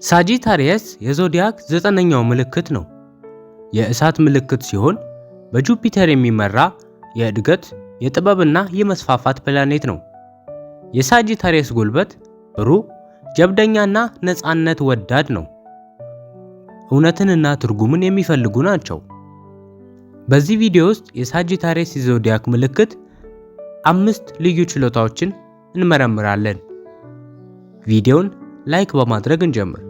ሳጂታሪየስ የዞዲያክ ዘጠነኛው ምልክት ነው። የእሳት ምልክት ሲሆን በጁፒተር የሚመራ የእድገት፣ የጥበብና የመስፋፋት ፕላኔት ነው። የሳጂታሪየስ ጉልበት ብሩህ፣ ጀብደኛና ነፃነት ወዳድ ነው። እውነትንና ትርጉምን የሚፈልጉ ናቸው። በዚህ ቪዲዮ ውስጥ የሳጂታሪየስ የዞዲያክ ምልክት 5 ልዩ ችሎታዎችን እንመረምራለን። ቪዲዮውን ላይክ በማድረግ እንጀምር።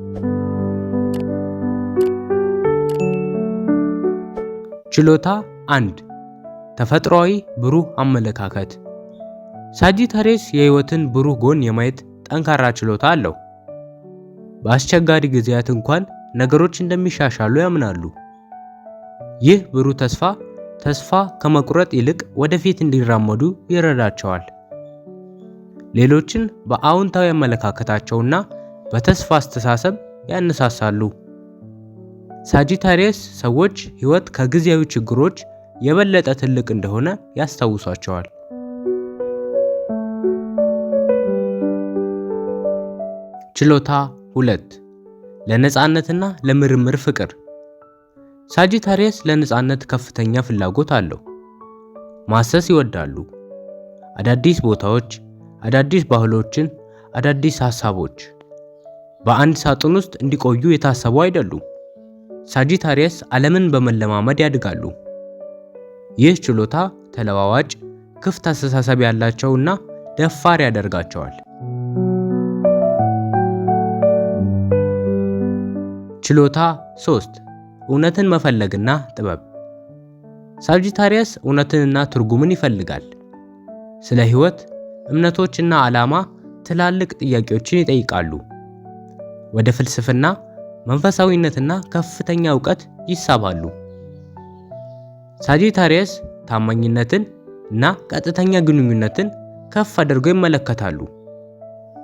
ችሎታ 1 ተፈጥሯዊ ብሩህ አመለካከት። ሳጂታሪየስ የህይወትን ብሩህ ጎን የማየት ጠንካራ ችሎታ አለው። በአስቸጋሪ ጊዜያት እንኳን ነገሮች እንደሚሻሻሉ ያምናሉ። ይህ ብሩህ ተስፋ ከመቁረጥ ይልቅ ወደፊት እንዲራመዱ ይረዳቸዋል። ሌሎችን በአዎንታዊ አመለካከታቸውና በተስፋ አስተሳሰብ ያነሳሳሉ። ሳጂታሪየስ ሰዎች ህይወት ከጊዜያዊ ችግሮች የበለጠ ትልቅ እንደሆነ ያስታውሷቸዋል። ችሎታ 2 ለነፃነትና ለምርምር ፍቅር። ሳጂታሪየስ ለነፃነት ከፍተኛ ፍላጎት አለው። ማሰስ ይወዳሉ። አዳዲስ ቦታዎች፣ አዳዲስ ባህሎችን፣ አዳዲስ ሐሳቦች በአንድ ሳጥን ውስጥ እንዲቆዩ የታሰቡ አይደሉም። ሳጂታሪየስ ዓለምን በመለማመድ ያድጋሉ። ይህ ችሎታ ተለዋዋጭ፣ ክፍት አስተሳሰብ ያላቸውና ደፋር ያደርጋቸዋል። ችሎታ 3 እውነትን መፈለግና ጥበብ። ሳጂታሪየስ እውነትንና ትርጉምን ይፈልጋል። ስለ ህይወት፣ እምነቶችና ዓላማ ትላልቅ ጥያቄዎችን ይጠይቃሉ። ወደ ፍልስፍና፣ መንፈሳዊነትና ከፍተኛ ዕውቀት ይሳባሉ። ሳጂታሪየስ ታማኝነትን እና ቀጥተኛ ግንኙነትን ከፍ አድርገው ይመለከታሉ።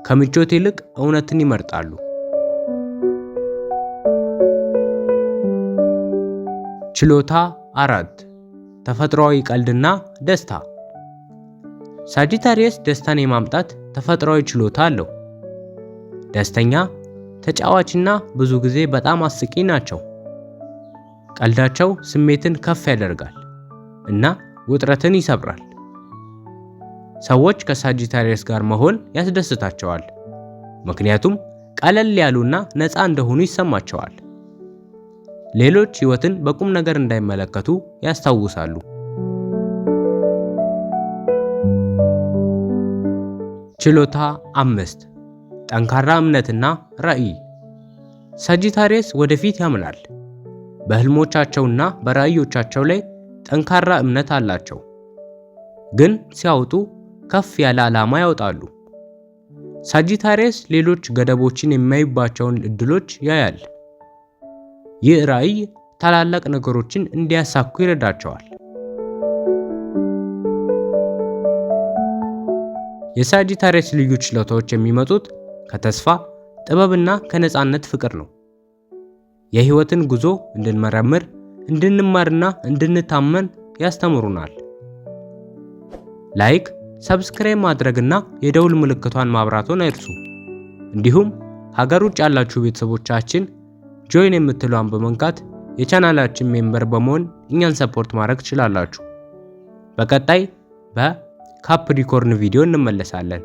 ከምቾት ይልቅ እውነትን ይመርጣሉ። ችሎታ 4 ተፈጥሯዊ ቀልድና ደስታ። ሳጂታሪየስ ደስታን የማምጣት ተፈጥሯዊ ችሎታ አለው። ደስተኛ፣ ተጫዋችና ብዙ ጊዜ በጣም አስቂኝ ናቸው። ቀልዳቸው ስሜትን ከፍ ያደርጋል እና ውጥረትን ይሰብራል። ሰዎች ከሳጂታሪየስ ጋር መሆን ያስደስታቸዋል፣ ምክንያቱም ቀለል ያሉና ነፃ እንደሆኑ ይሰማቸዋል። ሌሎች ህይወትን በቁም ነገር እንዳይመለከቱ ያስታውሳሉ። ችሎታ 5 ጠንካራ እምነትና ራዕይ። ሳጂታሪየስ ወደፊት ያምናል። በህልሞቻቸውና በራዕዮቻቸው ላይ ጠንካራ እምነት አላቸው፣ ግን ሲያወጡ ከፍ ያለ ዓላማ ያወጣሉ። ሳጂታሪየስ ሌሎች ገደቦችን የሚያዩባቸውን እድሎች ያያል። ይህ ራዕይ ታላላቅ ነገሮችን እንዲያሳኩ ይረዳቸዋል። የሳጂታሪየስ ልዩ ችሎታዎች የሚመጡት ከተስፋ፣ ጥበብና ከነፃነት ፍቅር ነው። የህይወትን ጉዞ እንድንመረምር፣ እንድንማርና እንድንታመን ያስተምሩናል። ላይክ፣ ሰብስክራይብ ማድረግና የደውል ምልክቷን ማብራቱን አይርሱ። እንዲሁም ሀገር ውጭ ያላችሁ ቤተሰቦቻችን ጆይን የምትለዋን በመንካት የቻናላችን ሜምበር በመሆን እኛን ሰፖርት ማድረግ ትችላላችሁ። በቀጣይ በካፕሪኮርን ቪዲዮ እንመለሳለን።